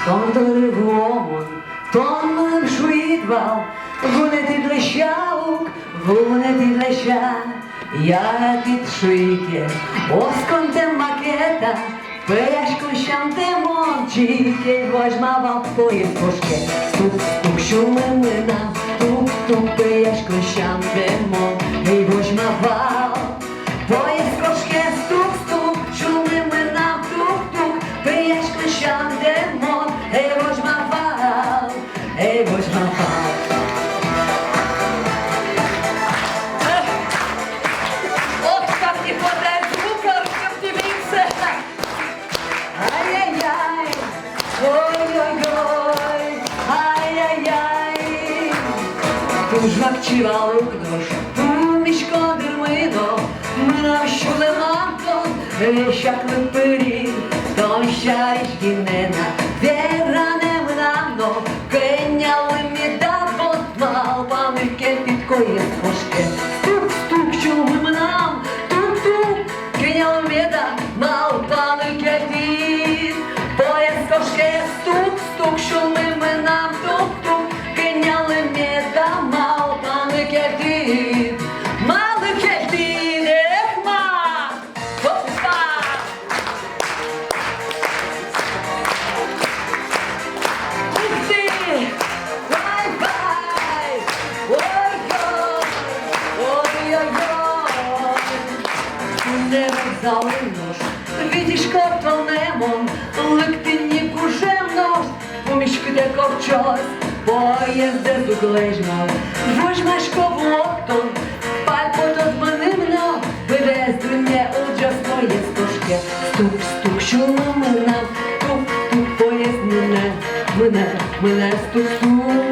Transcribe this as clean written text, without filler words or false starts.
Контури гомон, тонним швидвал, гунети блещавок, гунети блеща. Я підшике, осконте макета, пешко щанте мончики, возьмавал твоє кошке. Тук-стук, шумимина, тук-тук, пешко щанте мон, ей возьмавал твоє кошке. Тук-стук, шумимина, тук-тук, пешко щанте мон, ей возьмавал, ей возьмавал. Жвакчива лукнош, мішко дермино, минав щулеманто, вещак липирі, то щарічки нена, віране минавно, киняли міда подмал, пам'яке підкоє спошке. Тук-стук, чули минам, тук-тук, киняли міда, мал пам'яке під, пояскошке, стук-стук, шуми минам, тук-тук, киняли міда, мал пам'яке під, малике під, ехма, опа! Ух ти, бай-бай, ой-ой, ой-ой-ой. Не вокзалинож, видиш картонемон, ликтині кужемнож, помішки де ковчось, поїзде зуглежмав, возьмеш ковлотон, пальпот отманивно, вивез друнє уджа своє стошке. Стук-стук, шумимина, тук-тук, поїзд мене, стук-стук.